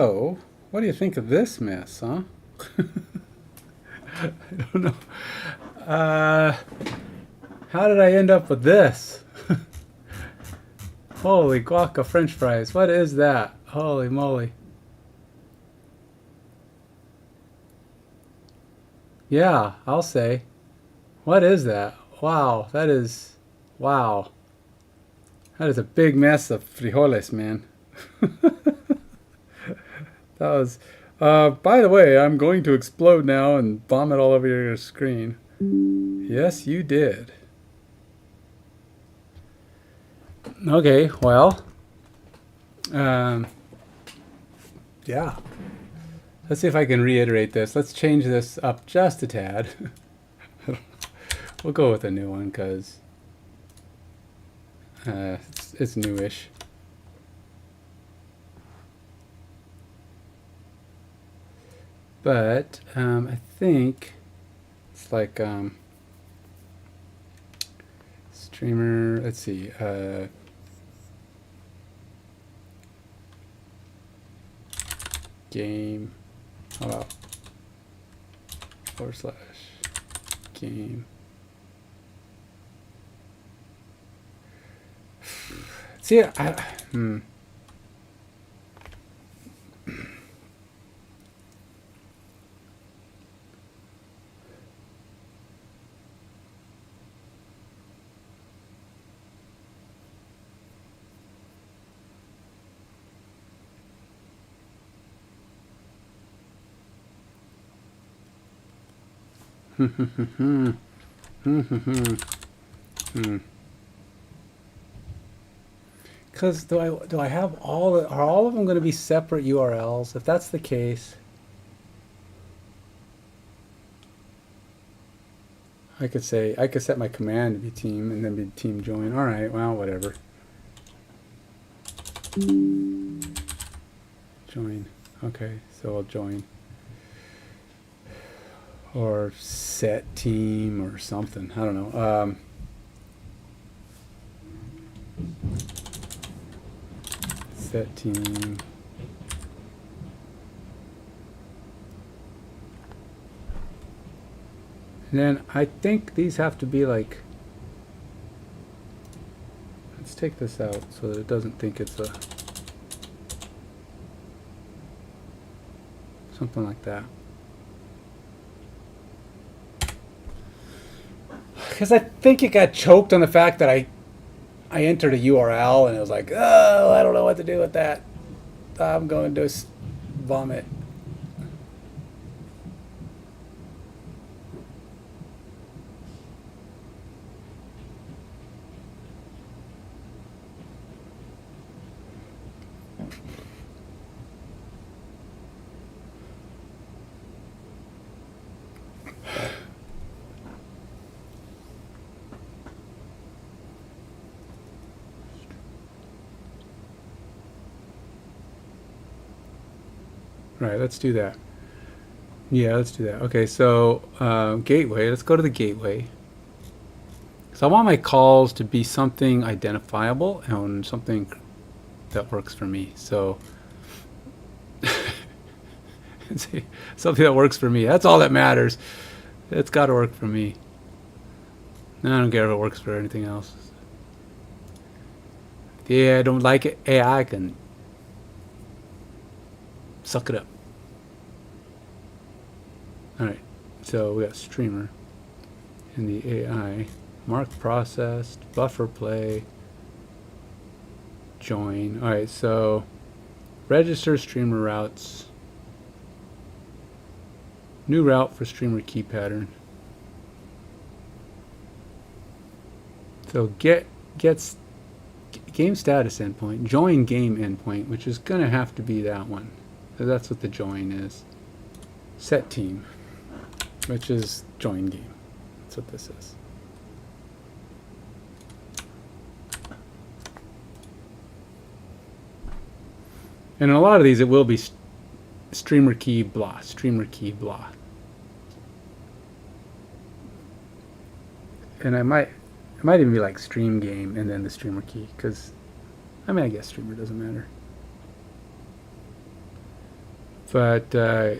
Oh, what do you think of this mess, huh? I don't know. Uh, how did I end up with this? Holy guaca french fries. What is that? Holy moly. Yeah, I'll say. What is that? Wow, that is... Wow. That is a big mess of frijoles, man. That was... by the way, I'm going to explode now and vomit all over your screen. Yes, you did. Okay, well... Um, yeah. Let's see if I can reiterate this. Let's change this up just a tad. We'll go with a new one because it's newish. But I think it's like streamer. Let's see. Game. How about / game. See, Because do I have are all of them going to be separate URLs? If that's the case, I could set my command to be team and then be team join. All right, well, whatever. Join. Okay, so I'll join. Or set team or something. I don't know. Set team. And then I think these have to be like, let's take this out so that it doesn't think it's a, something like that. Because I think it got choked on the fact that I entered a URL and it was like, oh, I don't know what to do with that. I'm going to vomit. Right, let's do that. Yeah, let's do that. Okay, so gateway. Let's go to the gateway. So I want my calls to be something identifiable and something that works for me. So something that works for me. That's all that matters. It's got to work for me. I don't care if it works for anything else. Yeah, I don't like it. AI can suck it up. Alright, so we got streamer in the AI. Mark processed, buffer play, join. Alright, so register streamer routes. New route for streamer key pattern. So gets game status endpoint, join game endpoint, which is going to have to be that one. So that's what the join is. Set team, which is join game. That's what this is. And in a lot of these, it will be streamer key blah, streamer key blah. And it might even be like stream game and then the streamer key, because I mean, I guess streamer doesn't matter. But yeah,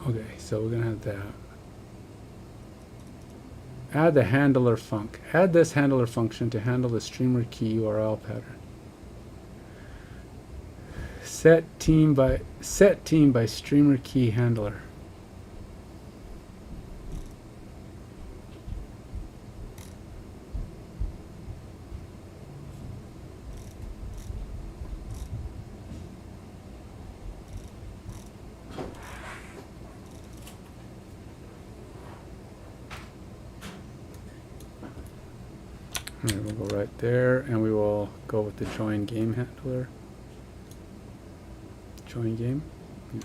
okay, so we're gonna have that. Add the handler func. Add this handler function to handle the streamer key URL pattern. Set team by streamer key handler. Alright, we'll go right there, and we will go with the join game handler. Join game. Yeah.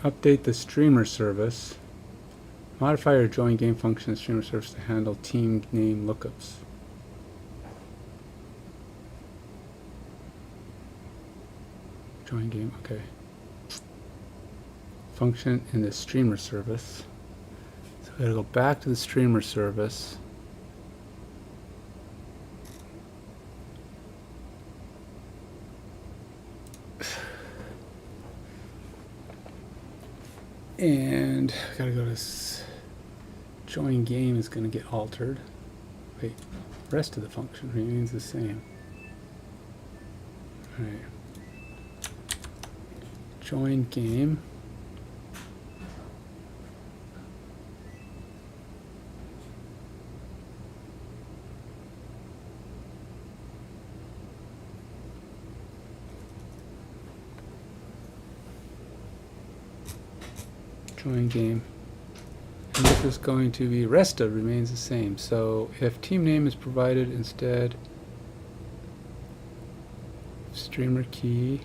Update the streamer service. Modify your join game function in streamer service to handle team name lookups. Join game, okay. Function in the streamer service. So we gotta go back to the streamer service. And I gotta go to join game is gonna get altered. Wait, rest of the function remains the same. Alright. Join game. Join game. And this is going to be rest of remains the same. So if team name is provided instead, streamer key,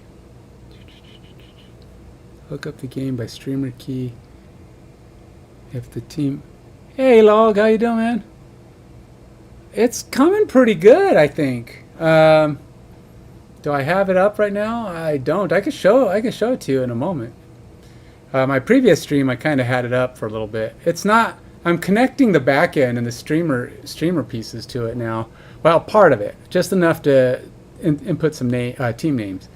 hook up the game by streamer key. If the team, hey Log, how you doing, man? It's coming pretty good, I think. Do I have it up right now? I don't. I can show it to you in a moment. My previous stream, I kind of had it up for a little bit. It's not. I'm connecting the back end and the streamer pieces to it now. Well, part of it, just enough to input some team names.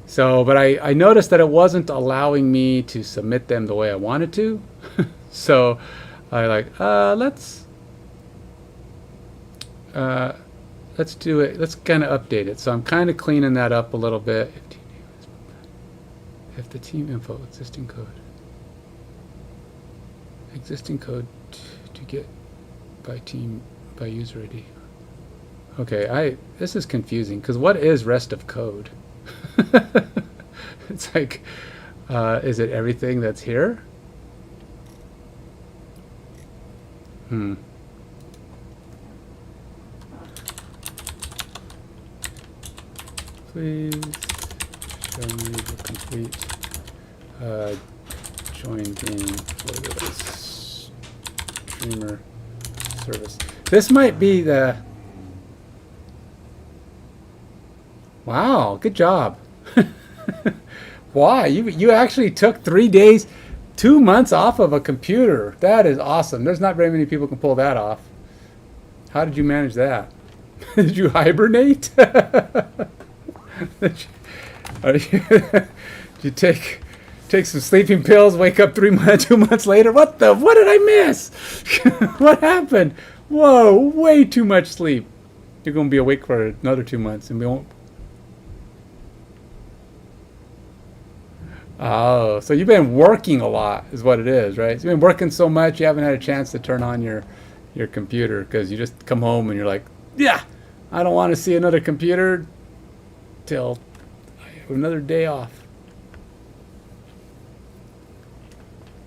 So, but I noticed that it wasn't allowing me to submit them the way I wanted to. So, I let's do it. Let's kind of update it. So I'm kind of cleaning that up a little bit. If the team info existing code. Existing code to get by user ID. Okay, this is confusing because what is rest of code? It's like, is it everything that's here? Please show me the complete join game for the streamer service. This might be the... Wow, good job. Why? You actually took 3 days, 2 months off of a computer. That is awesome. There's not very many people can pull that off. How did you manage that? Did you hibernate? Did you take some sleeping pills, wake up 2 months later? What did I miss? What happened? Whoa, way too much sleep. You're going to be awake for another 2 months and we won't. Oh, so you've been working a lot is what it is, right? So you've been working so much you haven't had a chance to turn on your computer because you just come home and you're like, yeah, I don't want to see another computer till I have another day off.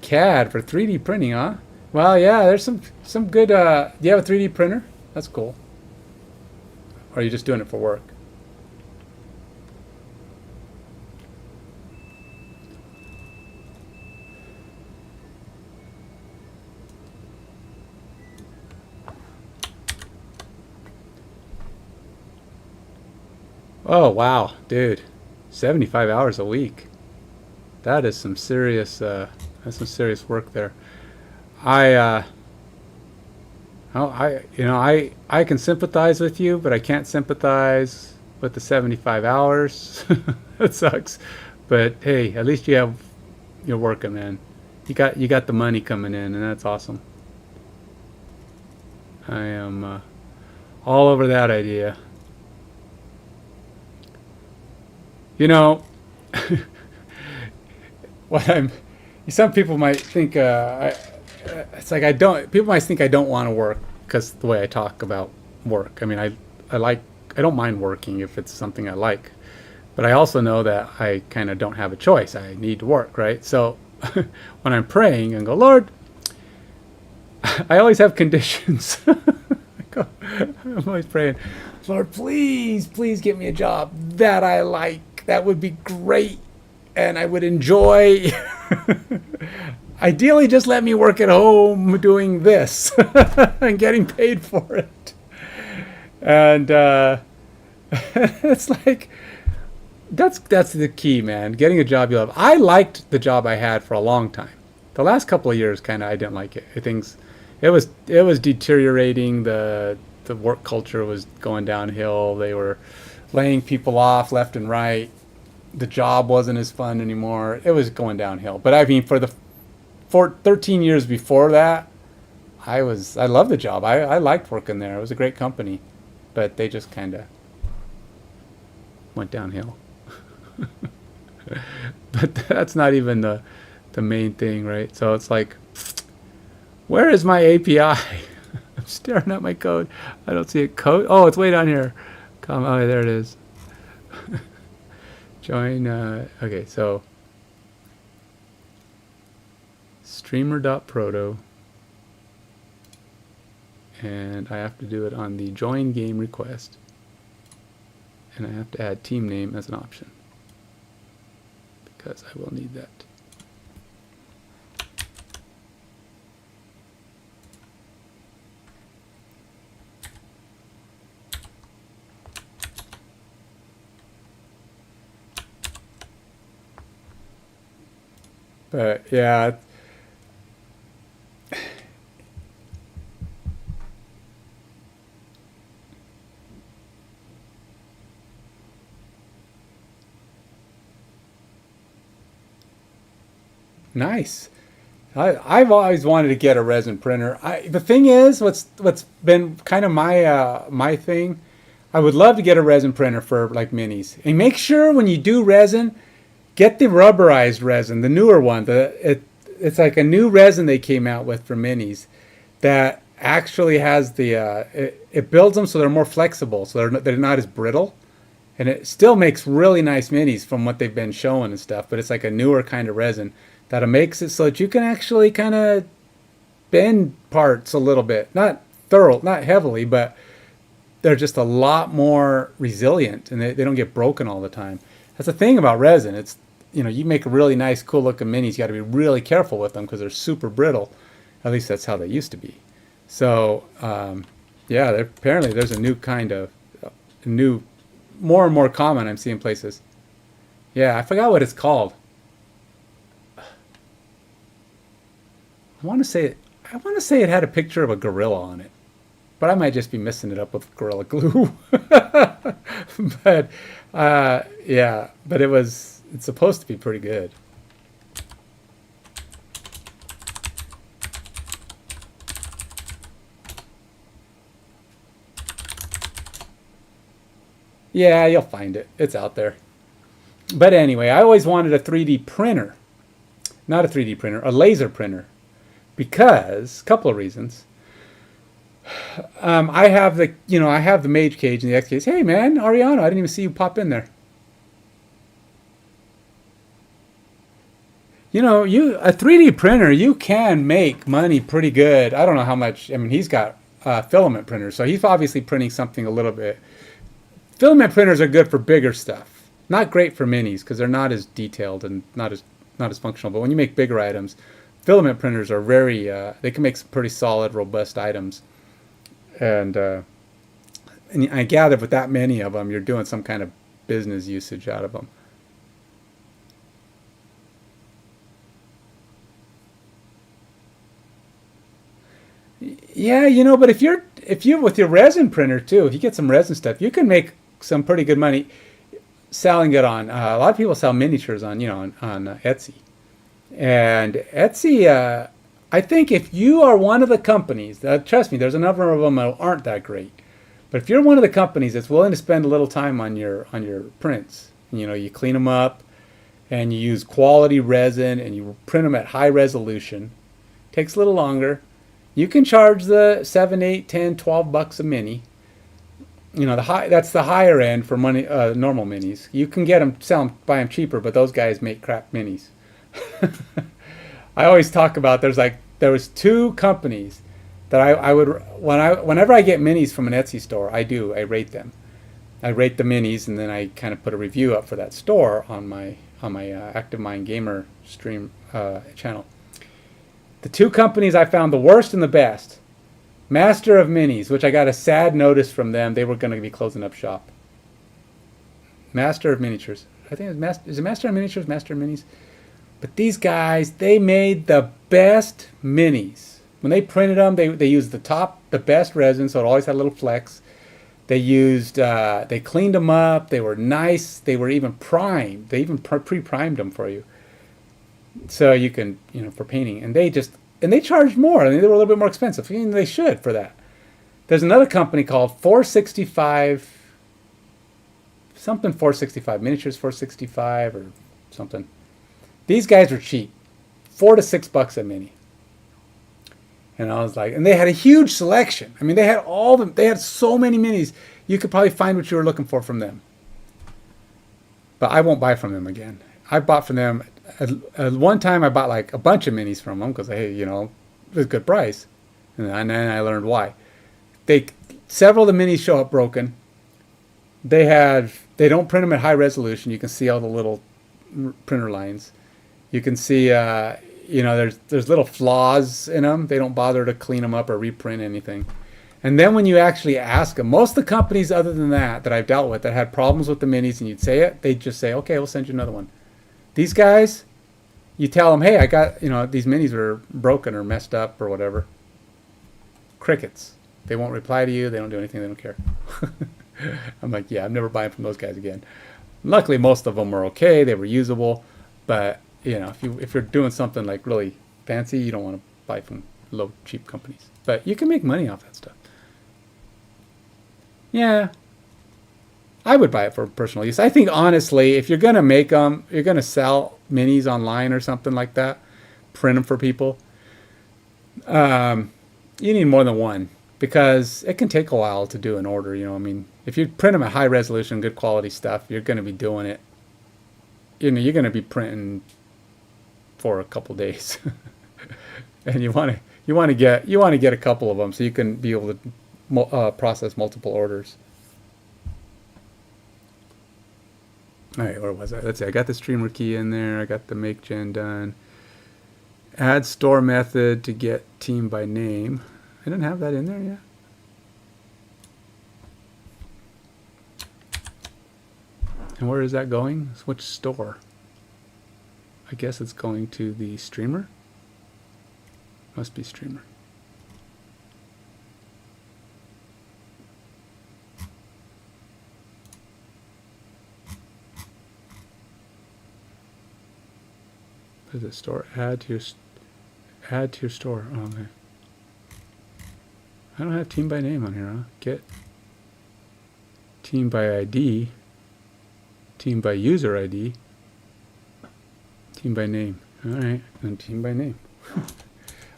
CAD for 3D printing, huh? Well, yeah, there's some good. Do you have a 3D printer? That's cool. Or are you just doing it for work? Oh wow, dude, 75 hours a week. That is some serious. That's some serious work there. I Oh, I can sympathize with you, but I can't sympathize with the 75 hours. It sucks. But hey, at least you're working, man. You got the money coming in, and that's awesome. I am all over that idea. You know, what I'm. Some people might think it's like I don't. People might think I don't want to work because the way I talk about work. I mean, I like. I don't mind working if it's something I like, but I also know that I kind of don't have a choice. I need to work, right? So when I'm praying and go, Lord, I always have conditions. I'm always praying, Lord, please, please get me a job that I like. That would be great, and I would enjoy. Ideally, just let me work at home doing this and getting paid for it. And it's like that's the key, man. Getting a job you love. I liked the job I had for a long time. The last couple of years, kind of, I didn't like it. It was deteriorating. The work culture was going downhill. They were laying people off left and right. The job wasn't as fun anymore. It was going downhill. But I mean, for 13 years before that, I loved the job. I liked working there. It was a great company, but they just kind of went downhill. But that's not even the main thing, right? So it's like, where is my API? I'm staring at my code. I don't see a code. Oh, it's way down here. Come, oh, there it is. Join. Okay, so streamer.proto, and I have to do it on the join game request, and I have to add team name as an option because I will need that. But yeah, nice. I've always wanted to get a resin printer. The thing is, what's been kind of my thing, I would love to get a resin printer for like minis. And make sure when you do resin, get the rubberized resin, the newer one. It's like a new resin they came out with for minis that actually has it builds them so they're more flexible, so they're not as brittle. And it still makes really nice minis from what they've been showing and stuff, but it's like a newer kind of resin that makes it so that you can actually kind of bend parts a little bit. Not thorough, not heavily, but they're just a lot more resilient and they don't get broken all the time. That's the thing about resin. It's, you make a really nice, cool looking minis. You got to be really careful with them because they're super brittle. At least that's how they used to be. So, yeah, apparently there's a new kind of, more and more common I'm seeing places. Yeah, I forgot what it's called. I want to say it had a picture of a gorilla on it, but I might just be messing it up with Gorilla Glue. But yeah, but it's supposed to be pretty good. Yeah, you'll find it. It's out there. But anyway, I always wanted a 3D printer. Not a 3D printer, a laser printer. Because, a couple of reasons. I have the Mage Cage and the X-Case. Hey man, Ariana, I didn't even see you pop in there. A 3D printer, you can make money pretty good. I don't know how much. I mean, he's got filament printers, so he's obviously printing something a little bit. Filament printers are good for bigger stuff. Not great for minis because they're not as detailed and not as functional. But when you make bigger items, filament printers are very. They can make some pretty solid, robust items. And I gather with that many of them, you're doing some kind of business usage out of them. Yeah, but if you with your resin printer too, if you get some resin stuff, you can make some pretty good money selling it on. A lot of people sell miniatures on on Etsy, and Etsy. I think if you are one of the companies, trust me, there's a number of them that aren't that great. But if you're one of the companies that's willing to spend a little time on your prints, you clean them up, and you use quality resin, and you print them at high resolution, takes a little longer. You can charge the 7, 8, 10, 12 bucks a mini. That's the higher end for money, normal minis. You can get them, buy them cheaper, but those guys make crap minis. I always talk about there was 2 companies that I would whenever I get minis from an Etsy store, I rate them. I rate the minis, and then I kind of put a review up for that store on my Active Mind Gamer stream channel. The 2 companies I found the worst and the best. Master of Minis, which I got a sad notice from them. They were going to be closing up shop. Master of Miniatures. I think is it Master of Miniatures, Master of Minis? But these guys, they made the best minis. When they printed them, they used the best resin, so it always had a little flecks. They cleaned them up. They were nice. They were even primed. They even pre-primed them for you. So you can, for painting. And they charged more. I mean, they were a little bit more expensive. I mean, they should for that. There's another company called 465, something 465, Miniatures 465 or something. These guys were cheap. $4 to $6 a mini. And I was like, and they had a huge selection. I mean, they had so many minis. You could probably find what you were looking for from them. But I won't buy from them again. I bought from them. At one time, I bought like a bunch of minis from them because, hey, it was a good price. And then I learned why. Several of the minis show up broken. They don't print them at high resolution. You can see all the little printer lines. You can see, there's little flaws in them. They don't bother to clean them up or reprint anything. And then when you actually ask them, most of the companies other than that I've dealt with that had problems with the minis and you'd say it, they'd just say, okay, we'll send you another one. These guys, you tell them, hey, I got, these minis are broken or messed up or whatever. Crickets. They won't reply to you. They don't do anything. They don't care. I'm like, yeah, I'm never buying from those guys again. Luckily, most of them were okay. They were usable. But, if you're doing something like really fancy, you don't want to buy from low, cheap companies. But you can make money off that stuff. Yeah. I would buy it for personal use. I think, honestly, if you're going to make them, you're going to sell minis online or something like that, print them for people, you need more than one because it can take a while to do an order. If you print them at high resolution, good quality stuff, you're going to be doing it. You're going to be printing for a couple days. And you want to get a couple of them so you can be able to process multiple orders. All right, where was I? Let's see. I got the streamer key in there. I got the make gen done. Add store method to get team by name. I didn't have that in there yet. And where is that going? Which store? I guess it's going to the streamer. Must be streamer. What is it? Store. Add to your store. Oh, okay. I don't have team by name on here, huh? Get team by ID. Team by user ID. Team by name. All right, and team by name.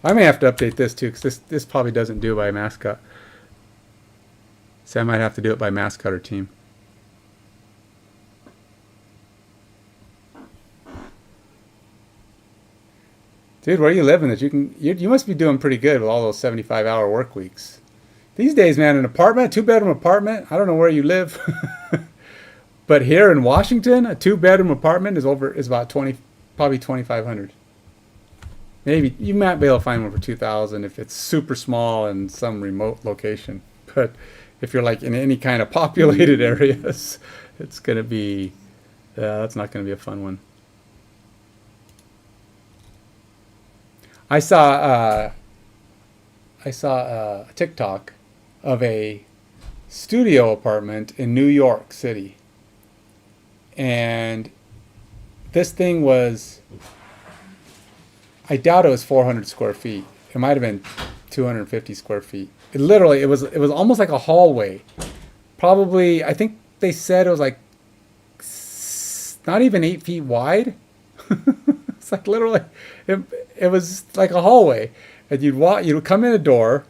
I may have to update this too, because this probably doesn't do it by mascot. So I might have to do it by mascot or team. Dude, where are you living that you must be doing pretty good with all those 75-hour work weeks. These days, man, an apartment, 2-bedroom apartment, I don't know where you live. But here in Washington, a 2-bedroom apartment is about probably $2,500. Maybe you might be able to find one for $2,000 if it's super small in some remote location. But if you're like in any kind of populated areas, it's gonna be that's not gonna be a fun one. I saw I saw a TikTok of a studio apartment in New York City, and this thing was, I doubt it was 400 square feet. It might have been 250 square feet. It literally, it was almost like a hallway. Probably, I think they said it was like not even 8 feet wide. It's like literally, it was like a hallway, and you'd come in a door,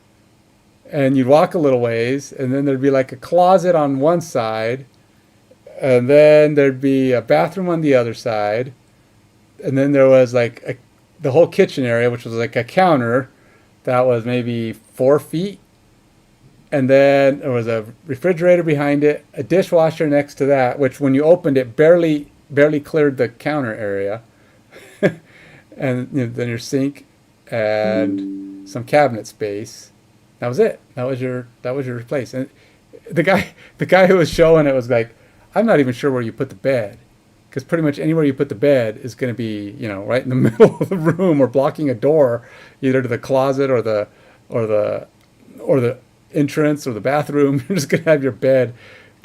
and you'd walk a little ways, and then there'd be like a closet on one side, and then there'd be a bathroom on the other side, and then there was like the whole kitchen area, which was like a counter that was maybe 4 feet, and then there was a refrigerator behind it, a dishwasher next to that, which when you opened it barely cleared the counter area, and then your sink and some cabinet space. That was it. That was your place. And the guy who was showing it was like, I'm not even sure where you put the bed, because pretty much anywhere you put the bed is going to be, right in the middle of the room or blocking a door, either to the closet or the entrance or the bathroom. You're just going to have your bed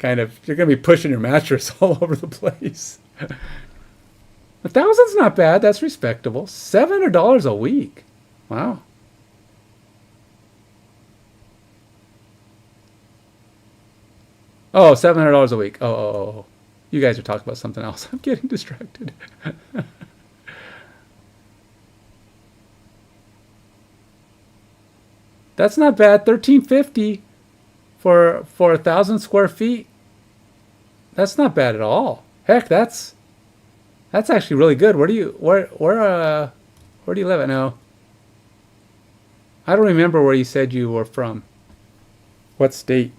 you're going to be pushing your mattress all over the place. $1,000's not bad. That's respectable. $700 a week. Wow. Oh, $700 a week. Oh. You guys are talking about something else. I'm getting distracted. That's not bad. $1,350 for 1,000 square feet. That's not bad at all. Heck, that's actually really good. Where do you live at now? I don't remember where you said you were from. What state?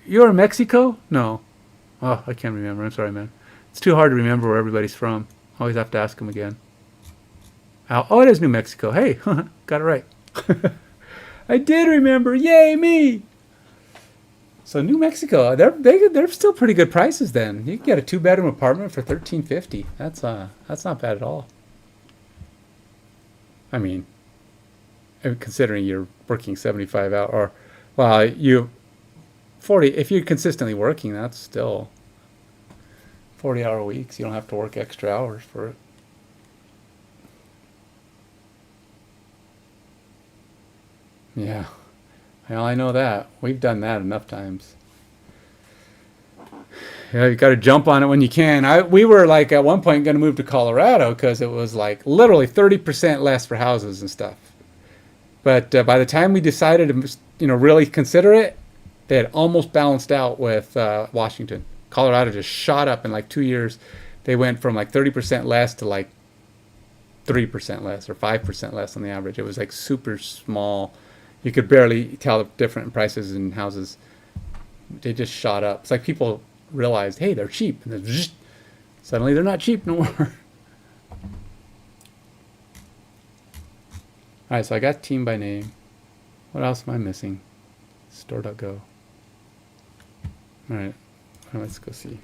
You're in Mexico? No. Oh, I can't remember. I'm sorry, man. It's too hard to remember where everybody's from. Always have to ask them again. Oh, it is New Mexico. Hey, got it right. I did remember. Yay, me! So New Mexico, they're still pretty good prices. Then you can get a 2-bedroom apartment for $1,350. That's not bad at all. I mean, considering you're working 75 hours, or well, 40. If you're consistently working, that's still 40-hour weeks. You don't have to work extra hours for it. Yeah. Well, I know that. We've done that enough times. Yeah, you got to jump on it when you can. We were like at one point going to move to Colorado because it was like literally 30% less for houses and stuff. But by the time we decided to, really consider it, they had almost balanced out with Washington. Colorado just shot up in like 2 years. They went from like 30% less to like 3% less or 5% less on the average. It was like super small. You could barely tell the different prices in houses. They just shot up. It's like people realized, hey, they're cheap. And then suddenly they're not cheap no more. All right, so I got team by name. What else am I missing? Store.go. All right, let's go see.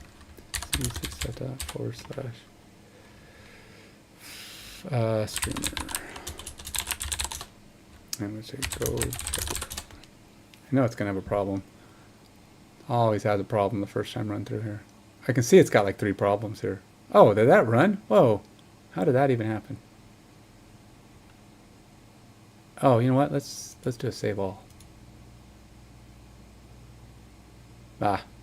/streamer. I'm going to say go check it. I know it's going to have a problem. Always has a problem the first time run through here. I can see it's got like 3 problems here. Oh, did that run? Whoa. How did that even happen? Oh, you know what? Let's do a save all.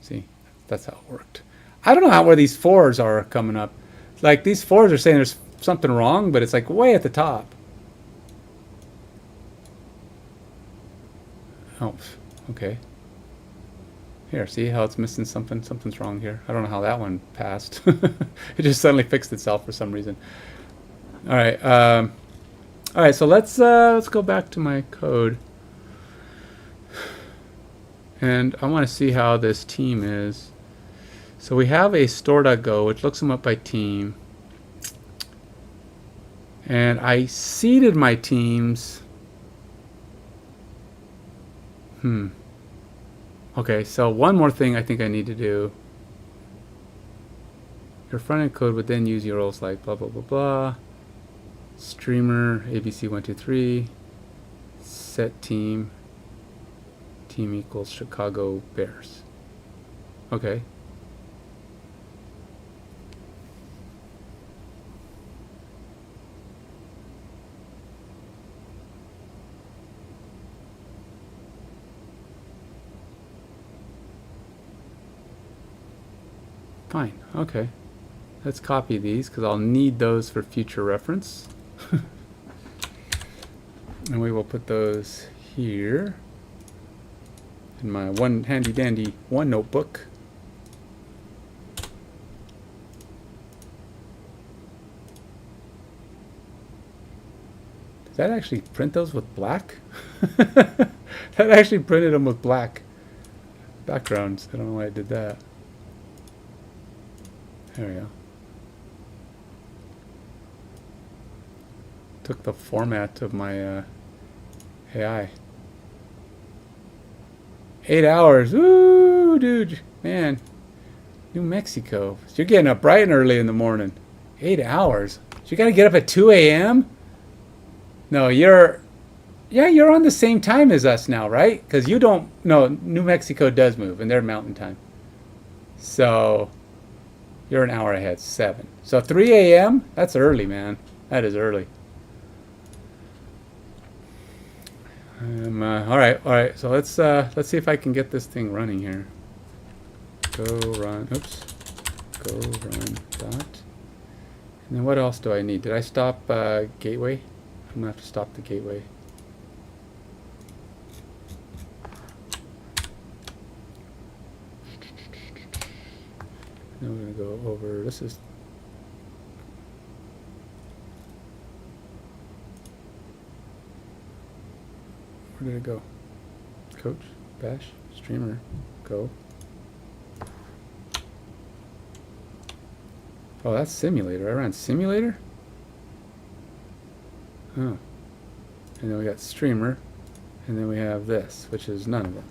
See, that's how it worked. I don't know where these 4s are coming up. Like these 4s are saying there's something wrong, but it's like way at the top. Oh, okay. Here, see how it's missing something? Something's wrong here. I don't know how that one passed. It just suddenly fixed itself for some reason. All right. All right. So let's go back to my code, and I want to see how this team is. So we have a store.go, which looks them up by team, and I seeded my teams. Okay, so one more thing I think I need to do. Your front-end code would then use your roles like blah, blah, blah, blah. Streamer, ABC123, set team, team equals Chicago Bears. Okay. Fine, okay. Let's copy these because I'll need those for future reference. And we will put those here in my one handy dandy one notebook. Does that actually print those with black? That actually printed them with black backgrounds. I don't know why I did that. There we go. Took the format of my AI. 8 hours. Ooh, dude. Man. New Mexico. So you're getting up bright and early in the morning. 8 hours. So you gotta get up at 2 a.m.? No, you're on the same time as us now, right? Because you don't... No, New Mexico does move, and they're mountain time. So... You're an hour ahead, 7. So 3 a.m.? That's early, man. That is early. All right. So let's see if I can get this thing running here. Go run. Oops. Go run dot. And then what else do I need? Did I stop gateway? I'm gonna have to stop the gateway. Now we're going to go over, this is, where did it go? Coach, bash, streamer, go. Oh, that's simulator. I ran simulator? Oh. And then we got streamer, and then we have this, which is none of them.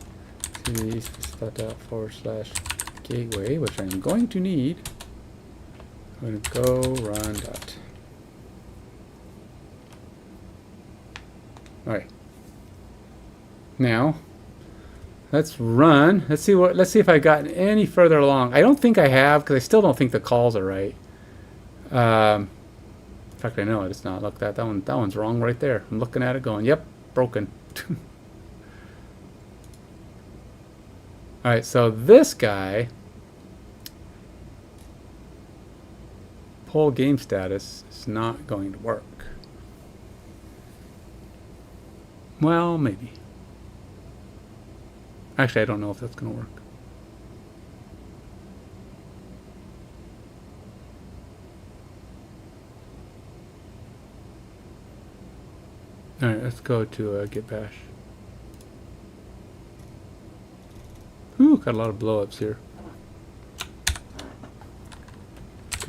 /gateway, which I'm going to need. I'm going to go run dot. All right. Now, let's run. Let's see if I've gotten any further along. I don't think I have because I still don't think the calls are right. In fact, I know it. It's not. Look, that one's wrong right there. I'm looking at it, going, "Yep, broken." All right. So this guy. Pull game status is not going to work. Well, maybe. Actually, I don't know if that's going to work. All right, let's go to get bash. Ooh, got a lot of blowups here.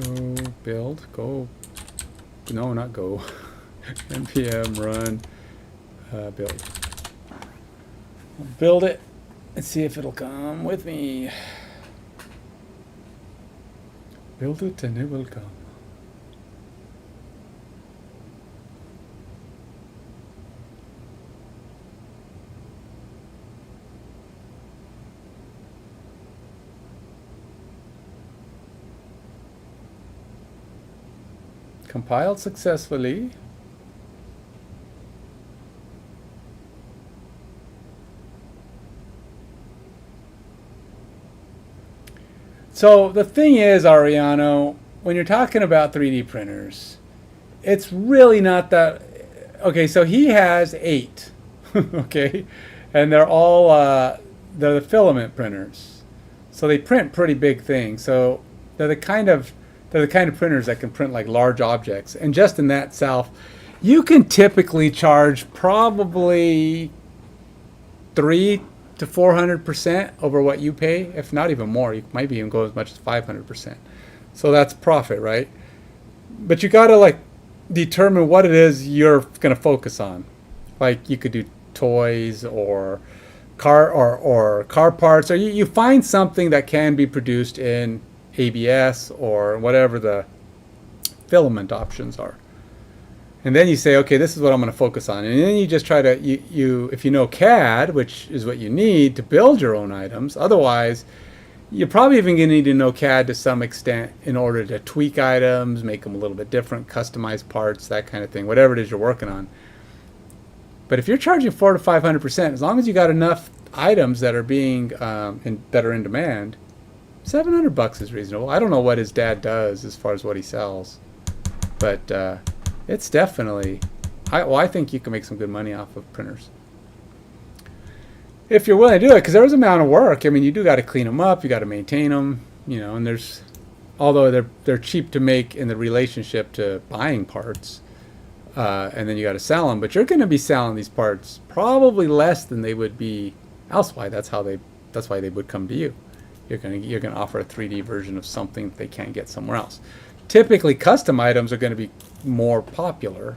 Go build, go, no, not go, npm run, build. Build it and see if it'll come with me. Build it and it will come. Compiled successfully. So the thing is, Ariano, when you're talking about 3D printers, it's really not that... Okay, so he has 8, okay? And they're all, they're the filament printers. So they print pretty big things. So they're the kind of printers that can print like large objects. And just in that itself, you can typically charge probably 300 to 400% over what you pay, if not even more. You might even go as much as 500%. So that's profit, right? But you gotta like determine what it is you're gonna focus on. Like you could do toys or car parts, or you find something that can be produced in ABS or whatever the filament options are. And then you say, okay, this is what I'm going to focus on. And then you just try to, if you know CAD, which is what you need to build your own items, otherwise, you're probably even going to need to know CAD to some extent in order to tweak items, make them a little bit different, customize parts, that kind of thing, whatever it is you're working on. But if you're charging 400 to 500%, as long as you got enough items that are being that are in demand, $700 is reasonable. I don't know what his dad does as far as what he sells, but it's definitely, I think you can make some good money off of printers if you're willing to do it, because there's an amount of work. I mean, you do got to clean them up, you got to maintain them, you know, and there's, although they're cheap to make in the relationship to buying parts, and then you got to sell them, but you're going to be selling these parts probably less than they would be elsewhere. That's why they would come to you. You're going to offer a 3D version of something that they can't get somewhere else. Typically, custom items are going to be more popular,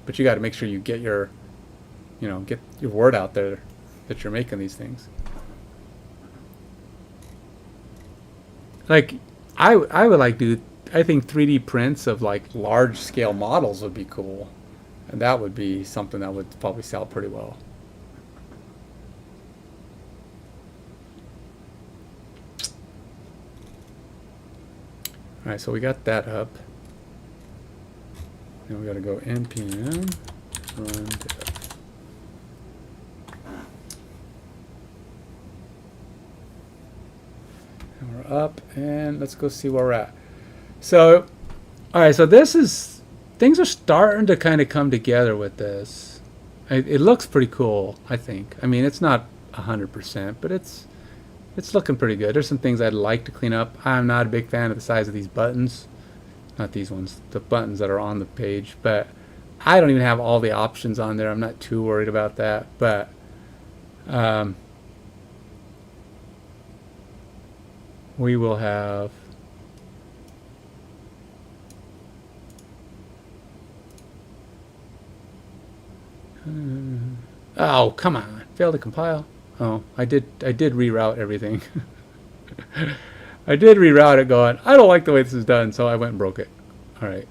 but you got to make sure you get your word out there that you're making these things. Like, I would like to, I think 3D prints of like large scale models would be cool, and that would be something that would probably sell pretty well. All right, so we got that up. Now we got to go npm run dev. And we're up, and let's go see where we're at. So, all right, so things are starting to kind of come together with this. It looks pretty cool, I think. I mean, it's not 100%, but it's looking pretty good. There's some things I'd like to clean up. I'm not a big fan of the size of these buttons. Not these ones, the buttons that are on the page, but I don't even have all the options on there. I'm not too worried about that, but we will have oh, come on. Failed to compile. Oh, I did reroute everything. I did reroute it going, I don't like the way this is done, so I went and broke it. All right.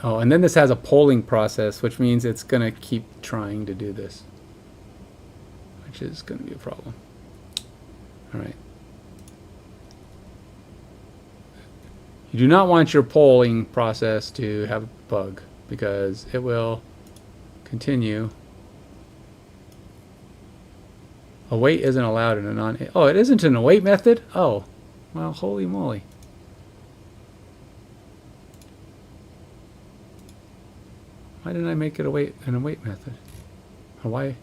Oh, and then this has a polling process, which means it's going to keep trying to do this, which is going to be a problem. All right. You do not want your polling process to have a bug, because it will continue. Await isn't allowed in a non... Oh, it isn't an await method? Oh, well, holy moly. Why didn't I make it an await method? Or why?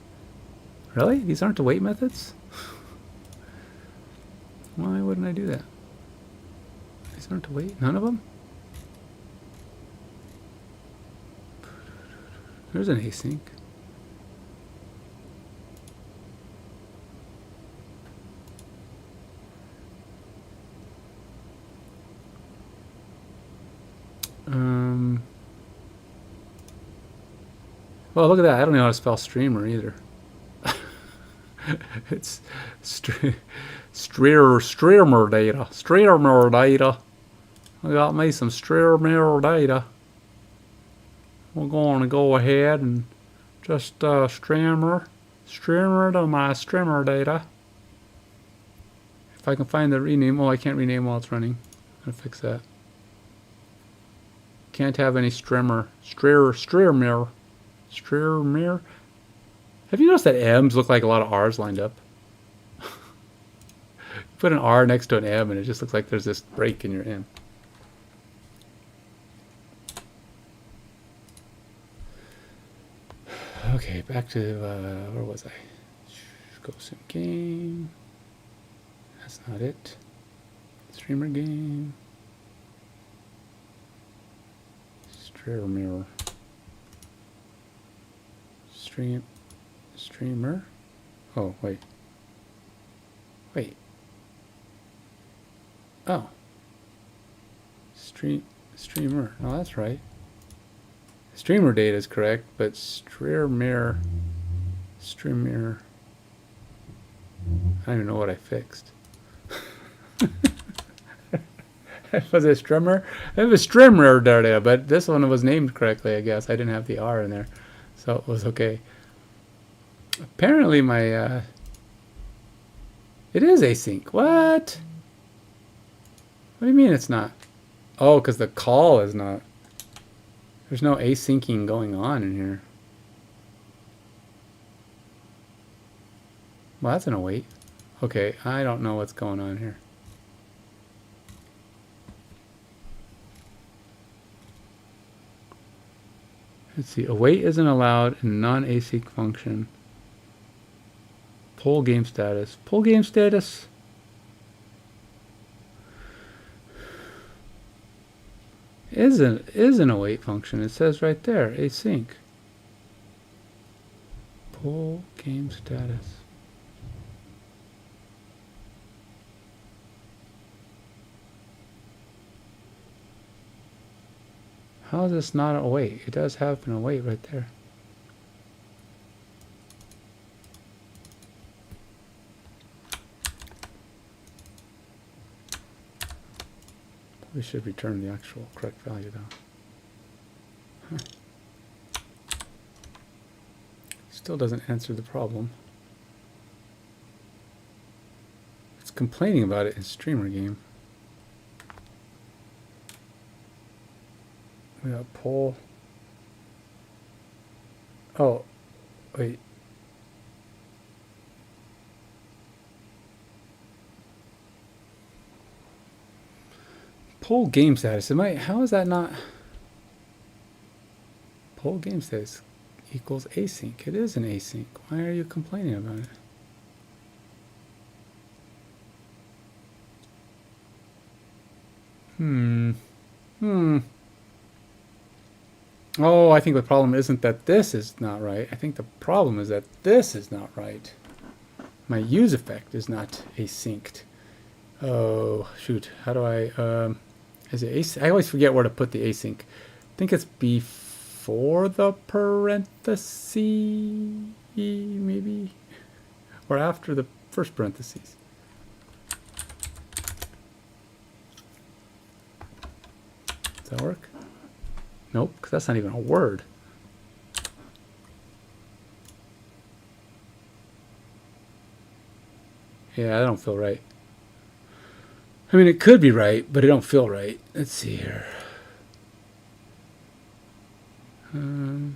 Really? These aren't await methods? Why wouldn't I do that? These aren't await? None of them? There's an async. Well, look at that. I don't know how to spell streamer either. It's streamer data. Streamer data. I got me some streamer data. We're going to go ahead and just streamer to my streamer data. If I can find the rename. Oh, I can't rename while it's running. I'm gonna fix that. Can't have any streamer. Streamer. Have you noticed that M's look like a lot of R's lined up? Put an R next to an M and it just looks like there's this break in your M. Okay, back to, where was I? Go sim game. That's not it. Streamer game. Streamer. Streamer. Oh, wait. Oh. Streamer. Oh, that's right. Streamer data is correct, but streamer. I don't even know what I fixed. I Was it Strimmer? It was Strimmer there, but this one was named correctly, I guess. I didn't have the R in there, so it was okay. Apparently my, it is async. What? What do you mean it's not? Oh, because the call is not. There's no asyncing going on in here. Well, that's an await. Okay, I don't know what's going on here. Let's see. Await isn't allowed in non-async function. Pull game status. Pull game status. Is an await function. It says right there, async. Pull game status. How is this not an await? It does have an await right there. We should return the actual correct value though. Huh. Still doesn't answer the problem. It's complaining about it in streamer game. We got pull. Oh, wait. Pull game status. How is that not? Pull game status equals async. It is an async. Why are you complaining about it? Oh, I think the problem isn't that this is not right. I think the problem is that this is not right. My use effect is not asynced. Oh, shoot. How do I... is it async? I always forget where to put the async. I think it's before the parenthesis, maybe? Or after the first parentheses. Does that work? Nope, because that's not even a word. Yeah, that don't feel right. I mean, it could be right, but it don't feel right. Let's see here. Playbook?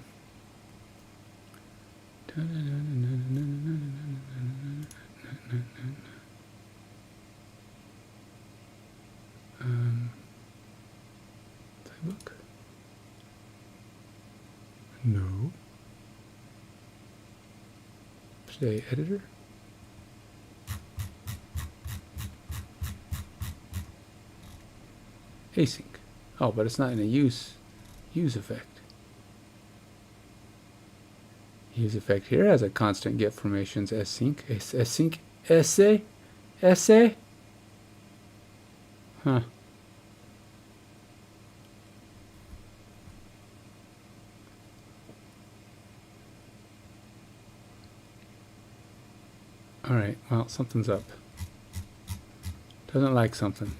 No. Say editor? Async. Oh, but it's not in a use effect. Use effect here has a constant get formations async. Async essay? Huh. Alright, well, something's up. Doesn't like something.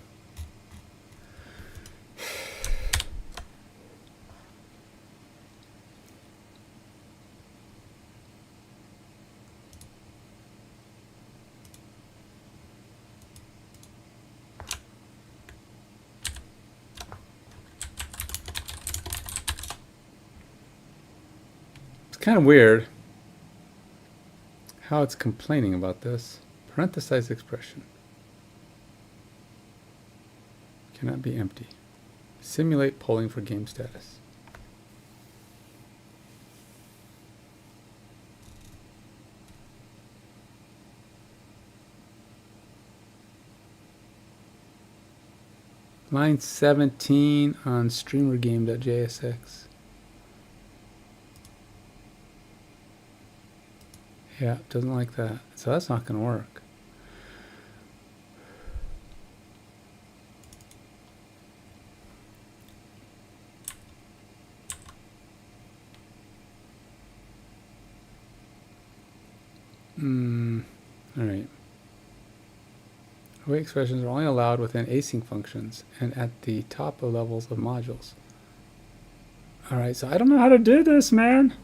It's kind of weird how it's complaining about this. Parenthesized expression. Cannot be empty. Simulate polling for game status. Line 17 on streamergame.jsx. Yeah, doesn't like that. So that's not going to work. All right. Await expressions are only allowed within async functions and at the top of levels of modules. Alright, so I don't know how to do this, man.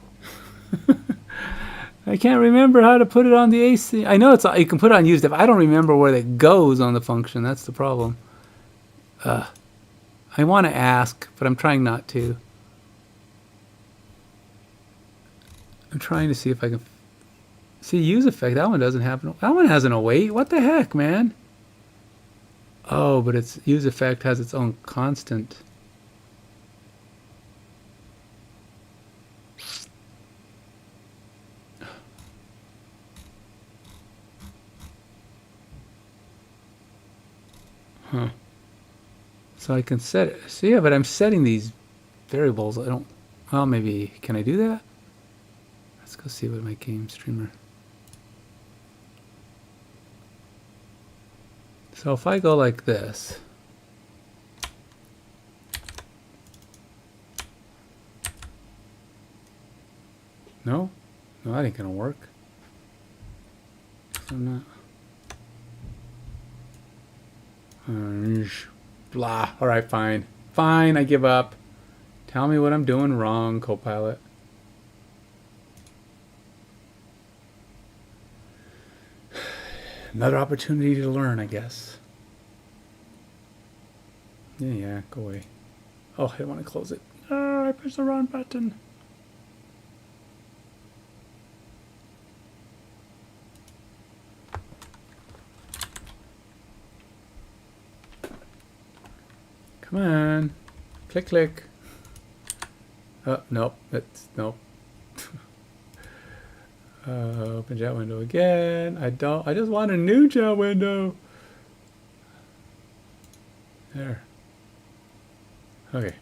I can't remember how to put it on the async. I know it's you can put it on used if. I don't remember where it goes on the function. That's the problem. I want to ask, but I'm trying not to. I'm trying to see if I can see use effect. That one doesn't have. That one has an await. What the heck, man? Oh, but its use effect has its own constant. Huh. So I can set it. So yeah, but I'm setting these variables. I don't. Well, maybe can I do that? Let's go see what my game streamer. So if I go like this. No, that ain't gonna work. I'm not. Blah. All right, fine. Fine, I give up. Tell me what I'm doing wrong, Copilot. Another opportunity to learn, I guess. Yeah, go away. Oh, I want to close it. Oh, I pushed the wrong button. Come on. Click, click. Oh, nope. That's, nope. Open chat window again. I just want a new chat window. There. Okay.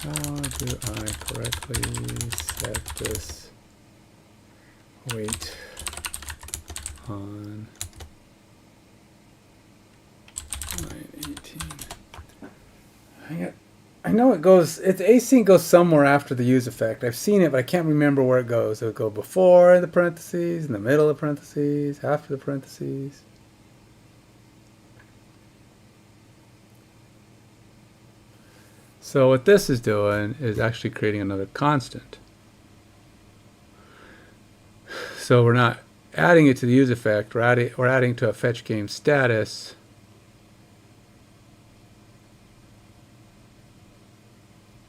How do I correctly set this weight on 918? I know it goes, it's async goes somewhere after the use effect. I've seen it, but I can't remember where it goes. It would go before the parentheses, in the middle of parentheses, after the parentheses. So what this is doing is actually creating another constant. So we're not adding it to the use effect, we're adding to a fetch game status.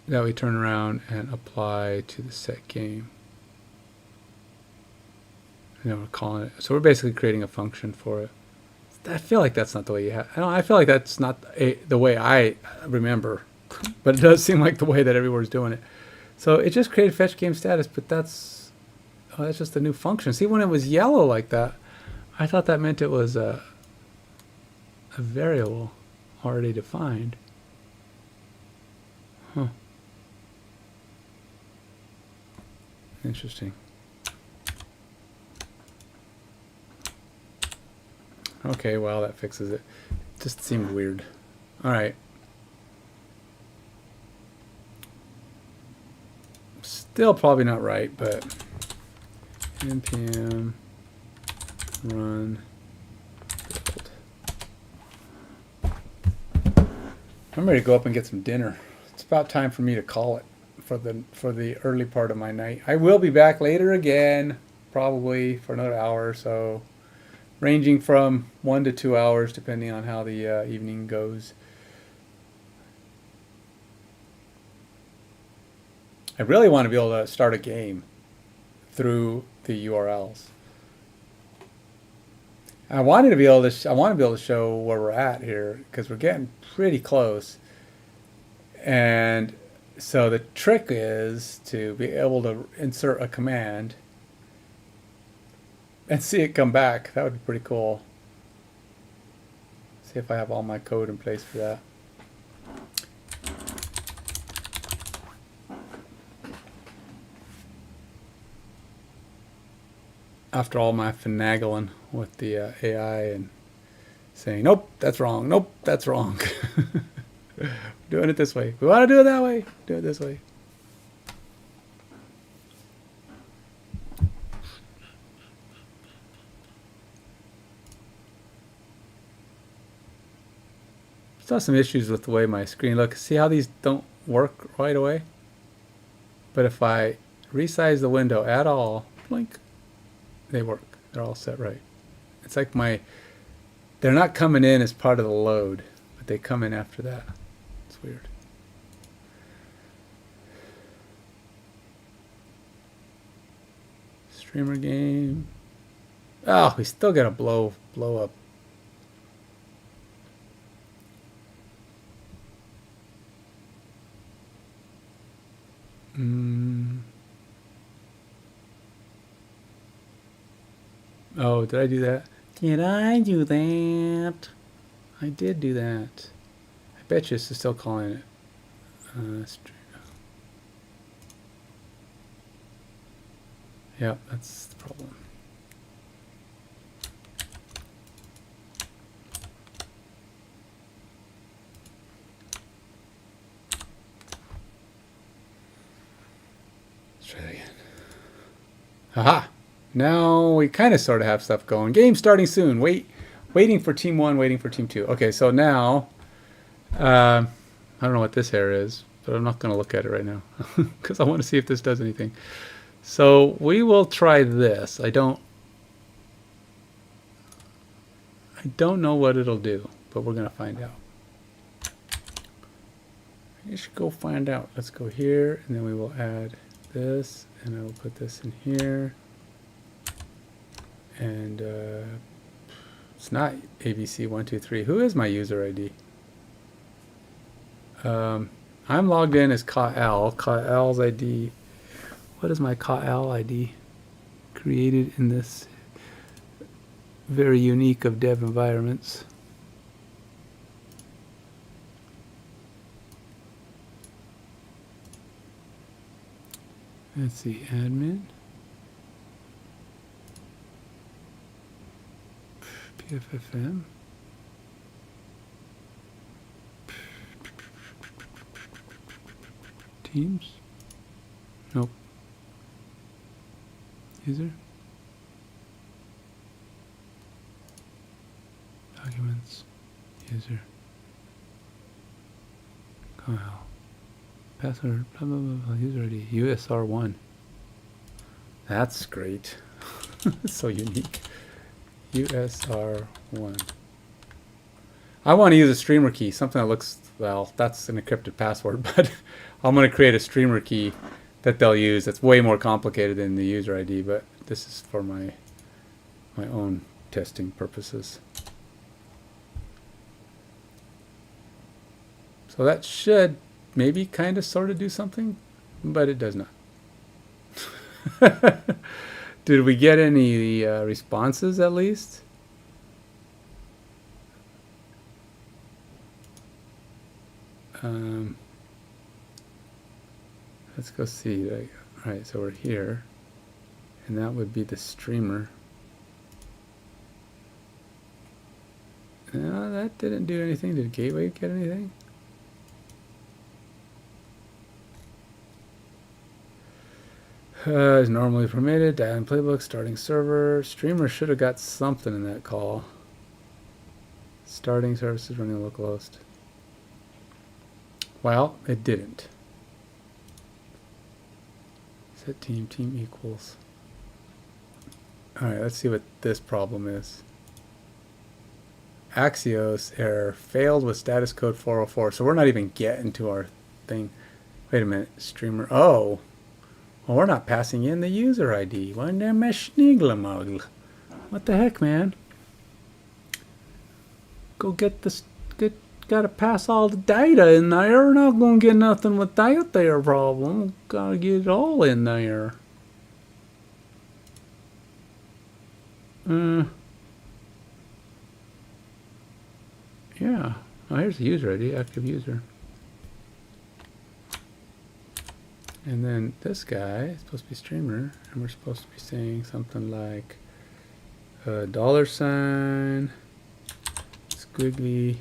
That we turn around and apply to the set game. And then we're calling it. So we're basically creating a function for it. I feel like that's not the way you have. I feel like that's not the way I remember. But it does seem like the way that everyone's doing it. So it just created fetch game status, but that's just a new function. See, when it was yellow like that, I thought that meant it was a variable already defined. Huh. Interesting. Okay, well, that fixes it. Just seemed weird. All right. Still probably not right, but npm run build. I'm ready to go up and get some dinner. It's about time for me to call it for the early part of my night. I will be back later again, probably for another hour or so, ranging from 1 to 2 hours depending on how the evening goes. I really want to be able to start a game through the URLs. I want to be able to show where we're at here because we're getting pretty close. And so the trick is to be able to insert a command and see it come back. That would be pretty cool. See if I have all my code in place for that. After all my finagling with the AI and saying, nope, that's wrong, nope, that's wrong. doing it this way. We want to do it that way. Do it this way. Saw some issues with the way my screen looks. See how these don't work right away? But if I resize the window at all, blink, they work. They're all set right. It's like they're not coming in as part of the load, but they come in after that. It's weird. Streamer game. Oh, we still gotta blow up. Oh, did I do that? Did I do that? I did do that. I bet you it's still calling it. Yeah, that's the problem. Let's try that again. Haha! Now we kind of sort of have stuff going. Game starting soon. Waiting for team 1, waiting for team 2. Okay, so now, I don't know what this hair is, but I'm not going to look at it right now because I want to see if this does anything. So we will try this. I don't know what it'll do, but we're going to find out. You should go find out. Let's go here, and then we will add this, and I will put this in here. And it's not ABC123. Who is my user ID? I'm logged in as Kyle. Kyle's ID. What is my Kyle ID? Created in this very unique of dev environments. Let's see, admin. PFFM. Teams. Nope. User. Documents. User. Kyle. Password. Blah blah blah blah. User ID. USR1. That's great. It's so unique. USR1. I want to use a streamer key, something that looks, well, that's an encrypted password, but I'm going to create a streamer key that they'll use. That's way more complicated than the user ID, but this is for my own testing purposes. So that should maybe kind of sort of do something, but it does not. Did we get any responses at least? Let's go see. All right, so we're here, and that would be the streamer. No, that didn't do anything. Did Gateway get anything? Is normally permitted. Data and playbook, starting server. Streamer should have got something in that call. Starting services running localhost. Well, it didn't. Set team equals. Alright, let's see what this problem is. Axios error failed with status code 404. So we're not even getting to our thing. Wait a minute. Streamer. Oh. Well, we're not passing in the user ID. What the heck, man? Go get this. Gotta pass all the data in there. We're not gonna get nothing without their problem. Gotta get it all in there. Yeah. Oh, here's the user ID. Active user. And then this guy is supposed to be streamer, and we're supposed to be saying something like $, squiggly,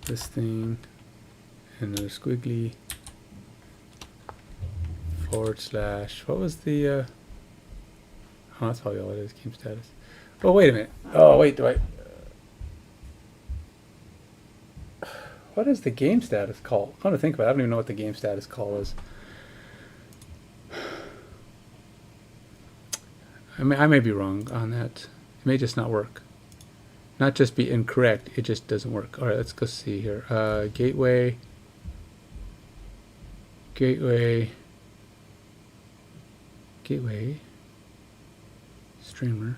this thing, another squiggly / what was the oh, that's probably all it is, game status. Oh, wait a minute. Oh, wait, do I what is the game status call? I'm gonna think about it. I don't even know what the game status call is. I may be wrong on that. It may just not work. Not just be incorrect, it just doesn't work. All right, let's go see here. Gateway, streamer.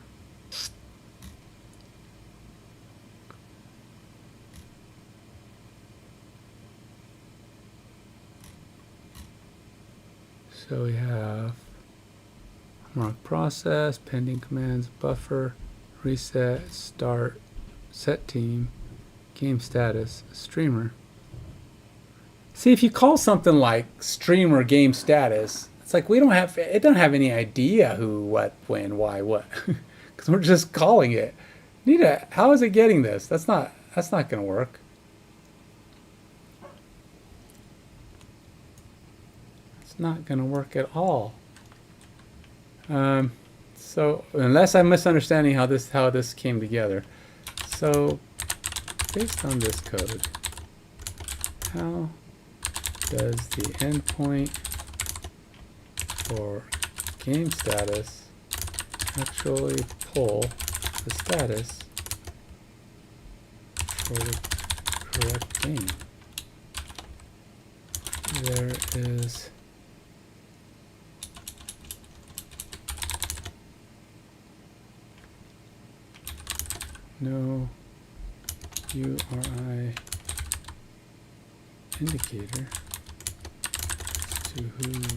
So we have mark process, pending commands, buffer, reset, start, set team, game status, streamer. See, if you call something like streamer game status, it's like it don't have any idea who, what, when, why, what, because we're just calling it. Nita, how is it getting this? That's not going to work. It's not going to work at all. So unless I'm misunderstanding how this came together. So based on this code, how does the endpoint for game status actually pull the status for the correct game? There is no URI indicator to who is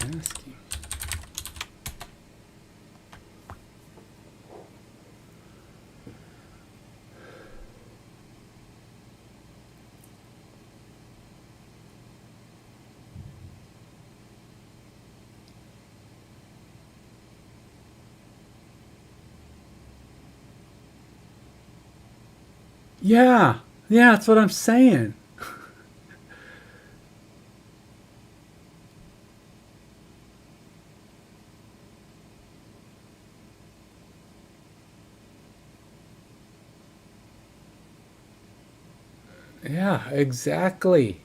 asking. Yeah, that's what I'm saying. Yeah, exactly.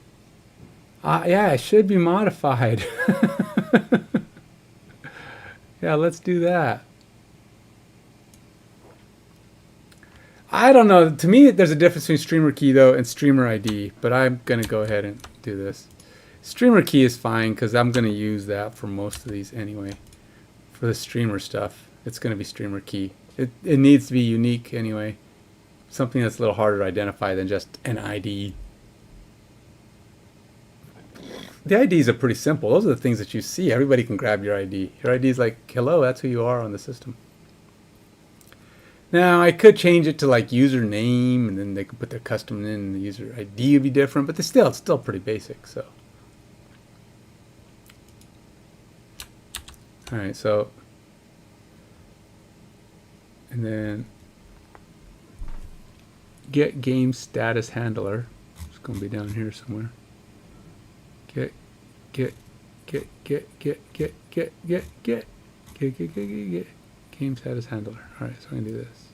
Yeah, it should be modified. Yeah, let's do that. I don't know. To me, there's a difference between streamer key, though, and streamer ID, but I'm going to go ahead and do this. Streamer key is fine because I'm going to use that for most of these anyway. For the streamer stuff, it's going to be streamer key. It needs to be unique anyway. Something that's a little harder to identify than just an ID. The IDs are pretty simple. Those are the things that you see. Everybody can grab your ID. Your ID is like, hello, that's who you are on the system. Now, I could change it to like username, and then they could put their custom in, and the user ID would be different, but it's still pretty basic, so. All right, so, and then get game status handler. It's going to be down here somewhere. Get game status handler. All right, so I'm going to do this.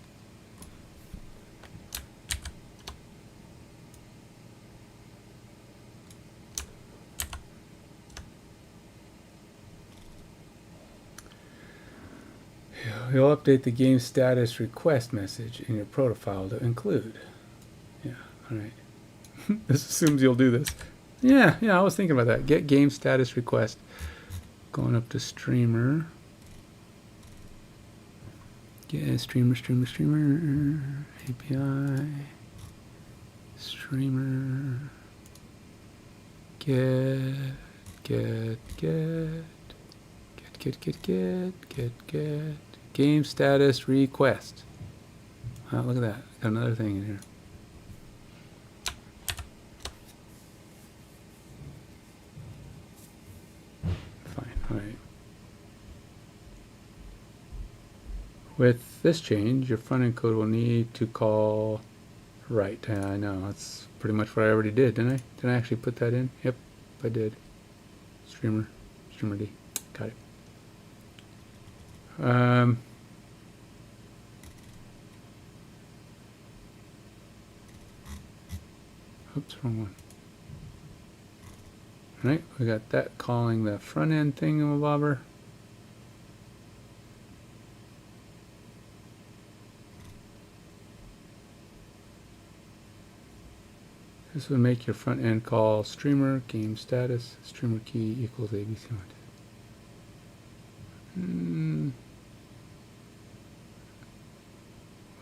You'll update the game status request message in your profile to include. Yeah, all right. This assumes you'll do this. Yeah, I was thinking about that. Get game status request. Going up to streamer. Get streamer, API. Streamer. Get. Game status request. Oh, look at that. Got another thing in here. Fine. All right. With this change, your front-end code will need to call Right, I know. That's pretty much what I already did, didn't I? Did I actually put that in? Yep, I did. Streamer D. Got it. Oops, wrong one. All right, we got that calling the front end thingamabobber. This would make your front end call streamer game status streamer key equals ABC.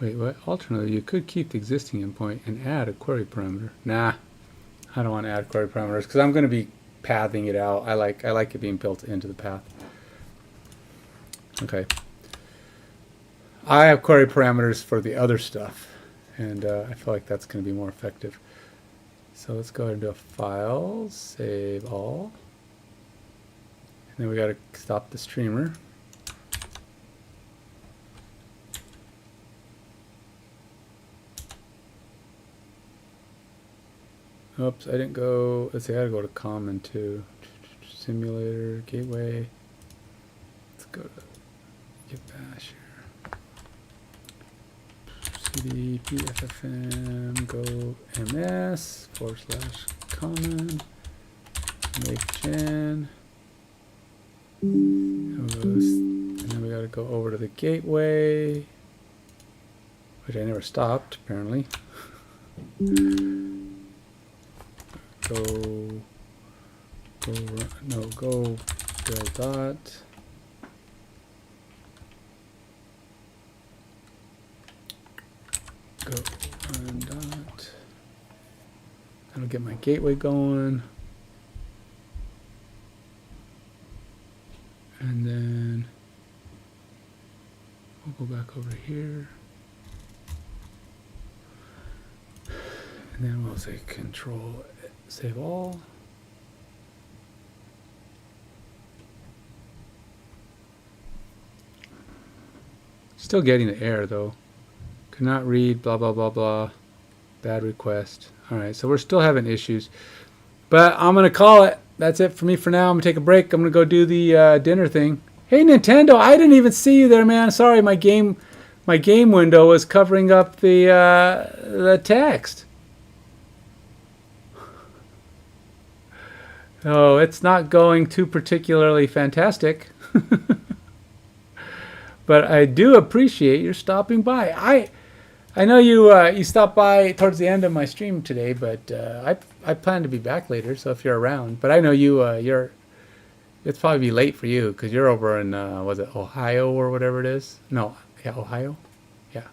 Wait, what? Alternatively, you could keep the existing endpoint and add a query parameter. Nah, I don't want to add query parameters because I'm going to be pathing it out. I like it being built into the path. Okay. I have query parameters for the other stuff, and I feel like that's going to be more effective. So let's go ahead and do a file, save all. And then we got to stop the streamer. Oops, I didn't go, let's see, I gotta go to common too. Simulator, gateway. Let's go to get bash here. cd pffm go ms /common make gen. And then we gotta go over to the gateway, which I never stopped apparently. Go del dot. Go run dot. That'll get my gateway going. And then we'll go back over here. And then we'll say control save all. Still getting the error though. Could not read, blah, blah, blah, blah. Bad request. All right, so we're still having issues. But I'm going to call it. That's it for me for now. I'm going to take a break. I'm going to go do the dinner thing. Hey, Nintendo, I didn't even see you there, man. Sorry, my game window was covering up the text. Oh, it's not going too particularly fantastic. But I do appreciate your stopping by. I know you stopped by towards the end of my stream today, but I plan to be back later. So if you're around, but I know it's probably be late for you because you're over in was it Ohio or whatever it is? No, yeah, Ohio, yeah.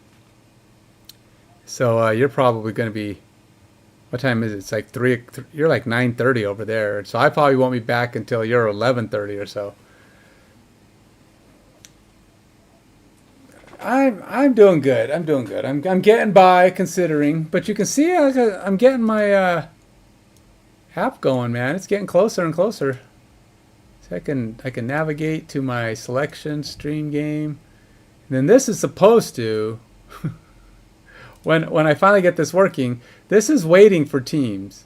So you're probably going to be. What time is it? It's like you're like 9:30 over there. So I probably won't be back until you're 11:30 or so. I'm doing good. I'm doing good. I'm getting by considering, but you can see I'm getting my app going, man. It's getting closer and closer. So I can navigate to my selection stream game. And then this is supposed to when I finally get this working, this is waiting for teams.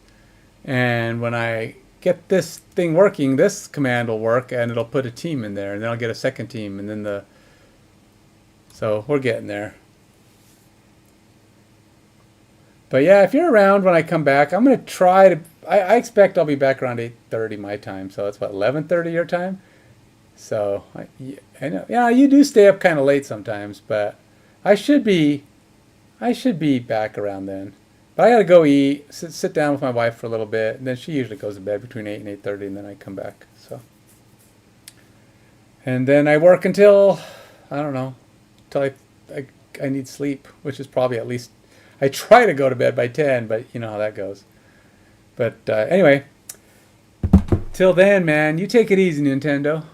And when I get this thing working, this command will work and it'll put a team in there and then I'll get a second team and then so we're getting there. But yeah, if you're around when I come back, I'm going to try to, I expect I'll be back around 8:30 my time. So it's what, 11:30 your time? So I know, yeah, you do stay up kind of late sometimes, but I should be back around then. But I got to go eat, sit down with my wife for a little bit, and then she usually goes to bed between 8 and 8:30, and then I come back. So, and then I work until, I don't know, until I need sleep, which is probably at least, I try to go to bed by 10, but you know how that goes. But anyway, till then, man, you take it easy, Nintendo.